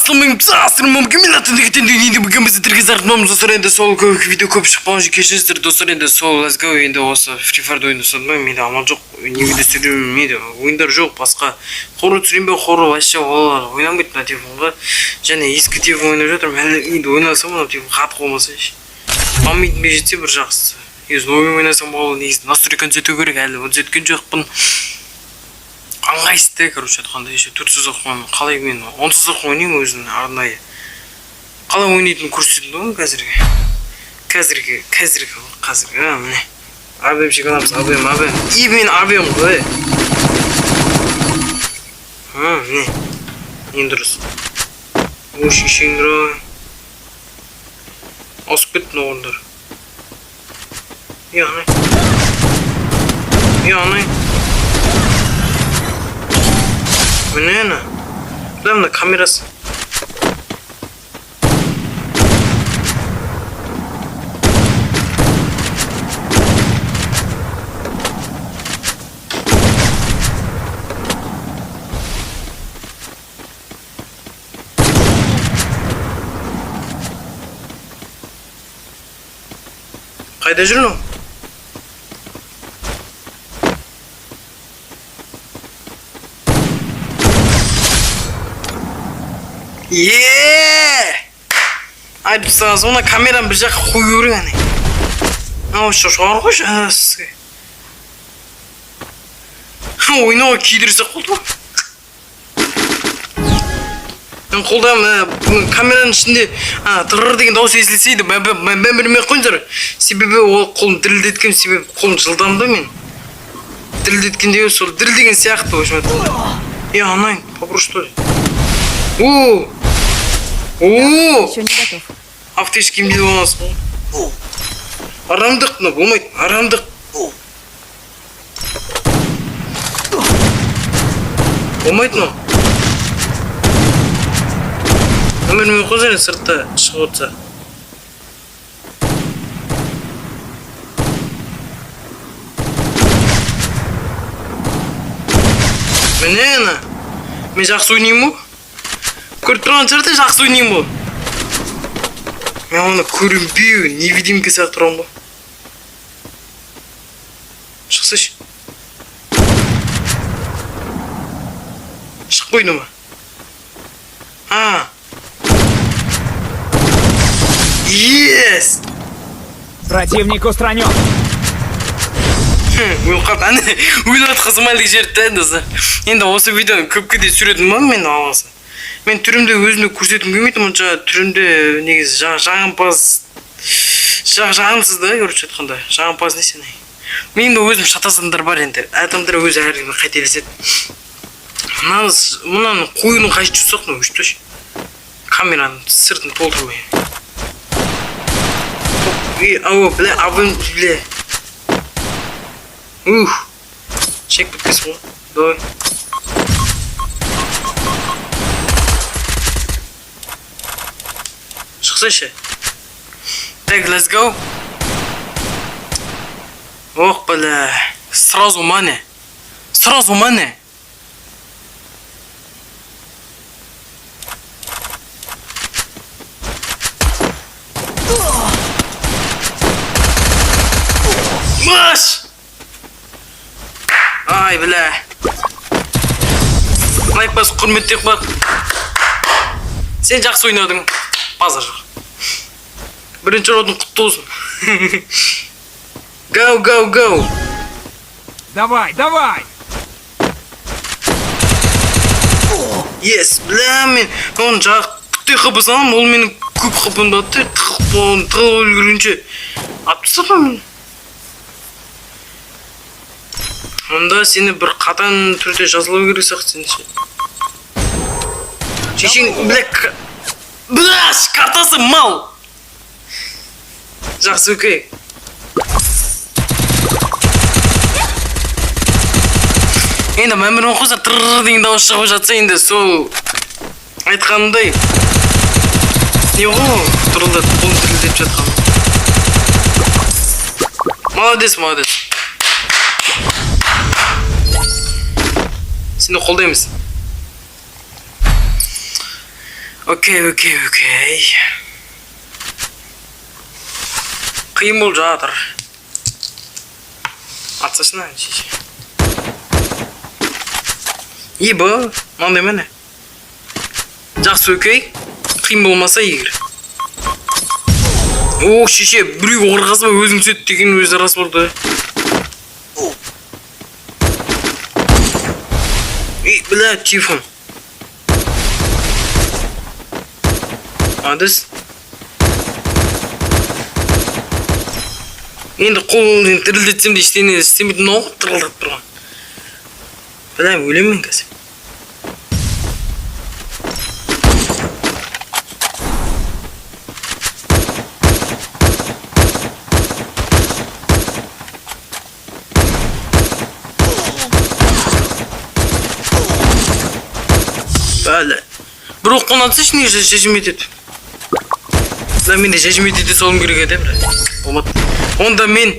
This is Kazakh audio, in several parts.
Assalamualaikum достар, енді сол видео көп шықпаған үшін кешіріңіздер достар. Енді сол let's go, енді осы Free Fire'да ойын ұстадым. Менде амал жоқ, не видео түсірмейді, ойындар жоқ, басқа хоррор түсірейін бе, хоррор вообще олар ойнамайды мына телефонға. Және ескі телефон ойнап жатырмын, әлі енді ойнасам мына телефон қатып қалмаса ше. Памятіме жетсе бір жақсысы. Егер ойын ойнасам ол негізі настройканы түзету керек, әлі оны түзеткен жоқпын. Аңғайсызды, короче айтқанда, еще 400 оқыған, қалай мен 10-сыз оқы ойнаймын өзін арнайы. Қалай ойнайтынын көрсетті ғой қазіргі, міне. Абем шекаламыз, абем. И мен абем ғой. Міне. Ең дұрыс. Шешеңдір ой. Асып кеттін оғындар. Яғынай. Міне. Бұда камерасы. Қайда жүрдің? Айтып сағыз, оны камераны бір жаққа қою керек әне. Жоғар қойшы сізге. Ойнауға күйдірсек қолды ма? Мен қолдам камераның ішінде тырыр деген дауыс естілсейді, мен білмей қойыңдар. Себебі ол қолым дірілдеткем, себебі қолым жылдамды мен. Дірілдеткен деген сол дірілдеген сияқты, в общем. Анайын, попру что ли? Еще не готов. Аптечки емдейді болмасы бұл. Арамдық, болмайды, арамдық. Болмайды но. Өмірмен қозырын сыртта шығып отса. Міне, мен жақсы ойнаймын бұл. Көріп тұрған жерде жақсы ойнаймын бұл. Мен оны көрінбеу, невидимка сияқты тұрам бұл. Шықсыш. Шық қойды ма? Yes! Противник устранен. Ойлат қызымайлық жерді әндісі. Енді осы видеоны көпке де сүретін ба мен алғасы. Мен түрімді өзімді көрсетім келмейді, мұнша түрімді негізі жағымсыз да, көріп жатқанда. Жағымпаз не сен? Менің өзім шатасандар бар енді. Адамдар өзі әркімді қайтелеседі. Мұнан қойының қайшы жүрсақ, өшті. Камераның сыртын толтырмай. Абым, Чек біткесі ғой. Давай. Шықсайшы. Так, let's go. Ох, Сразу мане. Маш! Ай, Лайкпас, құрметтек бар. Сен жақсы ойнадың. Базар жоқ. Бірінші родың құтты болсын. Go. Давай. Yes, мен оны жақ күтте қыпыз алам, ол менің көп қыпын баты, тығып өлгірінше. Атпыстапа мен. Онда сені бір қатан түрде жазылу керек сақ сенше. Шешең, картасы мал! Жақсы өкей. Енді мәмірін қоза тұрыр деген дауыс шығып жатса, енді сол айтқанымдай. Не ғой, тұрылды, қолын тірілдеп жатқан. Молодец. Seni қолдаймыз. Окей. Қиын болып жатыр. Атсасына шеше. Ебі, маңдай мәне. Жақсы окей. Қиын болмаса егер. О, шеше, біреу қорғазба өзің сөйт деген өзі рас болды. Бля, телефон. Адыс. Енді қолын тірілдетсем де ештеңе істемейтін оғы тырылдап тұрған. Бля, өлемін қазір. Бля. Бір оққан атсайшы неге шешім етеді. Бля, мен де шешім етеді солым керек еді, бля. Болмады. Онда мен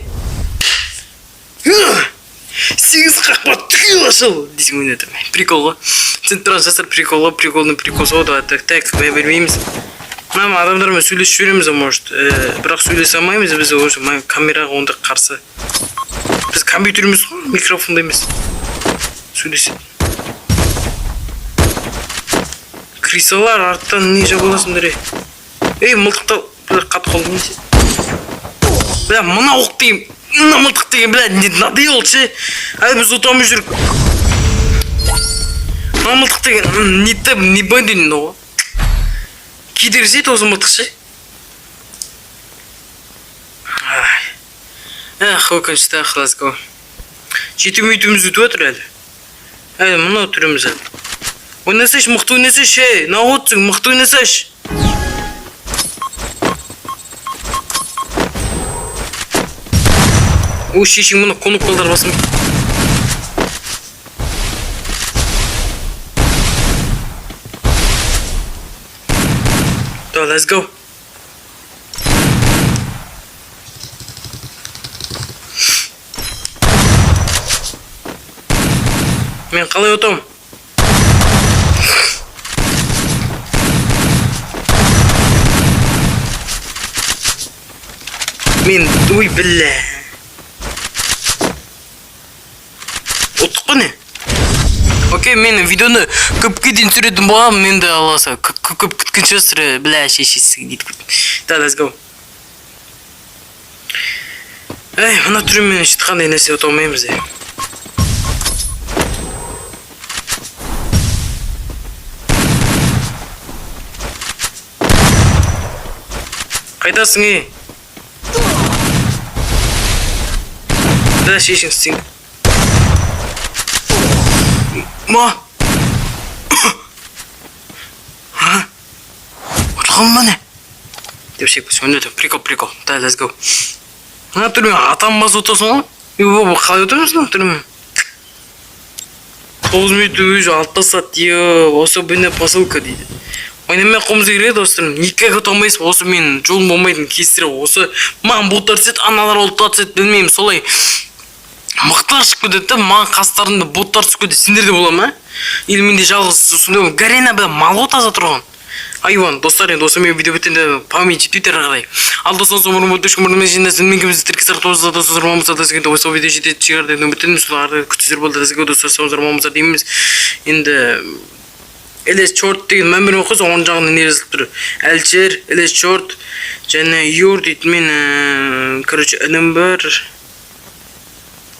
8 қақпа түгел ашыл дейсің ойнады. Прикол ғой. Сен тұрған жасар прикол ғой, приколдың прикол соғыда так бая бермейміз. Мама адамдармен сөйлесіп жүреміз, может, бірақ сөйлесе алмаймыз, біз уже камераға онда қарсы. Біз компьютеріміз ғой, микрофонда емес. Сөйлеседі. Крисалар арттан не жабыласыңдар, ей, мылтықтал, қатып қалды несе. Бля, мына оқ деген, мына мылтық деген, бля, надоел ше. Әлі біз отамыз жүрік. Мына мылтық деген, не бөнден оғы. Кедерсейді осы мылтық ше. Өкінішті, let's go. 7 минутымыз өтіп отыр әлі. Әлі, мына түріміз әлі. Ойнасайш, мықты ойнасайш, ей, нағотсың, мықты ойнасайш. О, шешің мұны қонып қалдар басым. Да, let's go. Мен қалай отам? Мен дуй білі. Оттық па не? Окей, мен видеоны көпке дейін сүредім болғам, мен де аласа. Көп күткен шөстірі, бля, шешесі дейді көт. Да, let's go. Эй, мына түріммен үшті қандай нәрсе ота алмаймыз, ей. Қайдасың, ей? Да, шешің істейін. Ма? Отқан ба не? Деп шекпес, өндеді. Прикол. Да, let's go. Ана түрмен атам басы отасың ғой? Қалай отырмысың түрмен? 9 минут өзі 6 сат, осы біне посылка дейді. Ойнамай қомыз керек достарым. Никак өте алмайсыз, осы мен жолым болмайтын кесірі. Осы маған бұлтар сет, аналар олтар сет, білмеймін, солай. Мықтар шық көдеді, маған қастарында боттар шық көдеді, сендерде бола ма? Или менде жалғыз сұсында Гарена бі мал отаза тұрған. Айван, достар, енді осы мен видео бітінде памятчи твиттерға қарай. Ал достан соң ұрым өтіш күмірдің жиндасын мен кемізді тіркесар тоғызда достар мамызда дәсігенде осы видео жетеді шығарды нөміртін сұлағарды күтізер болды дәсігі достар соңыздар мамызда дейміз. Енді Элес Чорт деген мәмір оқыз, оң жағында не жазылып тұр. Әлчер, Элес Чорт, және Юр дейді мен, короче, інім бар.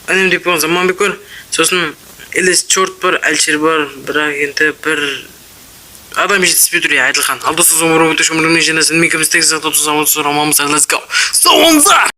Інім деп болған заман бек бар. Сосын Элес Чорт бар, Әлчер бар, бірақ енді бір адам жетіспей тұр, айтылған. Алдысы соң ұрым өтіш өмірімнің женесін мен кеміз тексіз атып тұзамын тұзырамамыз, let's go. Соңыздар!